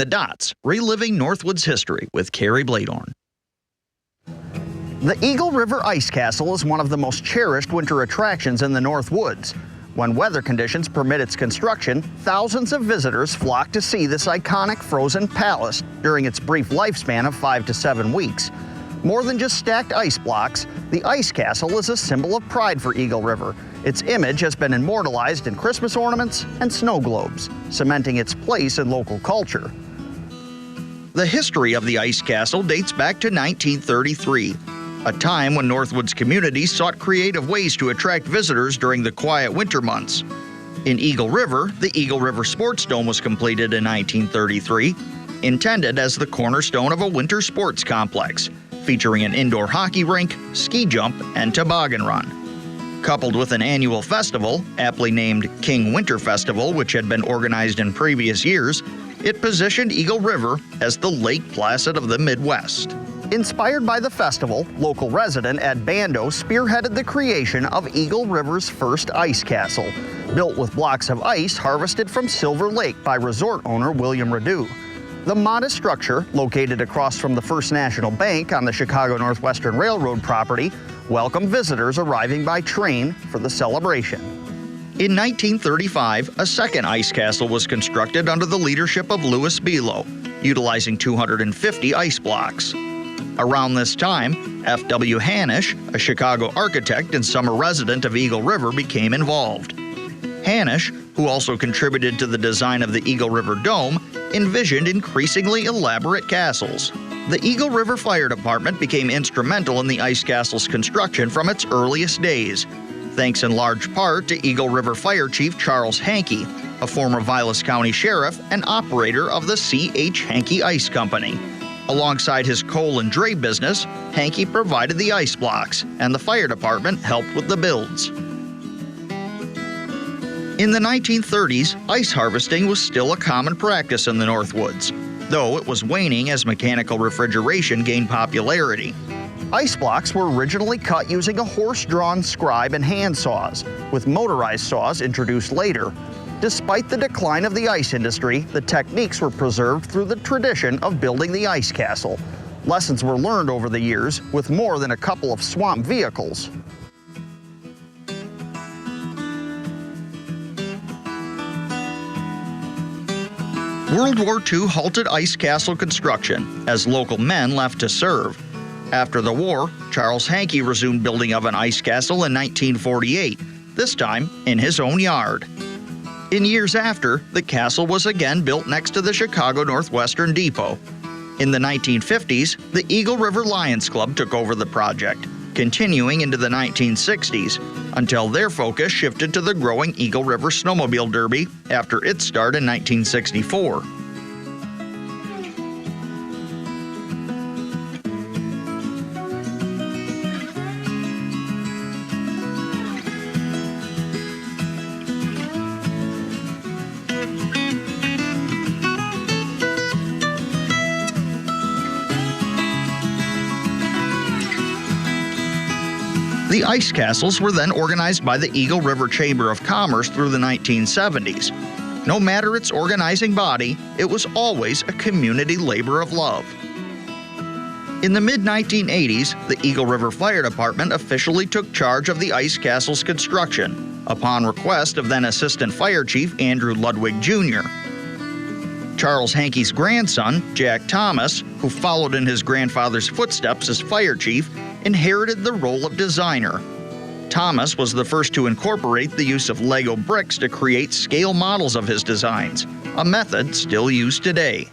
The Dots, Reliving Northwoods History with Carrie Bladorn. The Eagle River Ice Castle is one of the most cherished winter attractions in the Northwoods. When weather conditions permit its construction, thousands of visitors flock to see this iconic frozen palace during its brief lifespan of 5 to 7 weeks. More than just stacked ice blocks, the ice castle is a symbol of pride for Eagle River. Its image has been immortalized in Christmas ornaments and snow globes, cementing its place in local culture. The history of the ice castle dates back to 1933, a time when Northwoods communities sought creative ways to attract visitors during the quiet winter months. In Eagle River, the Eagle River Sports Dome was completed in 1933, intended as the cornerstone of a winter sports complex, featuring an indoor hockey rink, ski jump, and toboggan run. Coupled with an annual festival, aptly named King Winter Festival, which had been organized in previous years, it positioned Eagle River as the Lake Placid of the Midwest. Inspired by the festival, local resident Ed Bando spearheaded the creation of Eagle River's first ice castle, built with blocks of ice harvested from Silver Lake by resort owner William Radu. The modest structure, located across from the First National Bank on the Chicago Northwestern Railroad property, welcomed visitors arriving by train for the celebration. In 1935, a second ice castle was constructed under the leadership of Louis Below, utilizing 250 ice blocks. Around this time, F.W. Hanisch, a Chicago architect and summer resident of Eagle River, became involved. Hanisch, who also contributed to the design of the Eagle River Dome, envisioned increasingly elaborate castles. The Eagle River Fire Department became instrumental in the ice castle's construction from its earliest days, thanks in large part to Eagle River Fire Chief Charles Hankey, a former Vilas County Sheriff and operator of the C.H. Hankey Ice Company. Alongside his coal and dray business, Hankey provided the ice blocks, and the fire department helped with the builds. In the 1930s, ice harvesting was still a common practice in the Northwoods, though it was waning as mechanical refrigeration gained popularity. Ice blocks were originally cut using a horse-drawn scribe and hand saws, with motorized saws introduced later. Despite the decline of the ice industry, the techniques were preserved through the tradition of building the ice castle. Lessons were learned over the years with more than a couple of swamp vehicles. World War II halted ice castle construction as local men left to serve. After the war, Charles Hankey resumed building of an ice castle in 1948, this time in his own yard. In years after, the castle was again built next to the Chicago Northwestern Depot. In the 1950s, the Eagle River Lions Club took over the project, continuing into the 1960s, until their focus shifted to the growing Eagle River Snowmobile Derby after its start in 1964. The ice castles were then organized by the Eagle River Chamber of Commerce through the 1970s. No matter its organizing body, it was always a community labor of love. In the mid-1980s, the Eagle River Fire Department officially took charge of the ice castle's construction, upon request of then Assistant Fire Chief Andrew Ludwig Jr. Charles Hankey's grandson, Jack Thomas, who followed in his grandfather's footsteps as fire chief, inherited the role of designer. Thomas was the first to incorporate the use of Lego bricks to create scale models of his designs, a method still used today.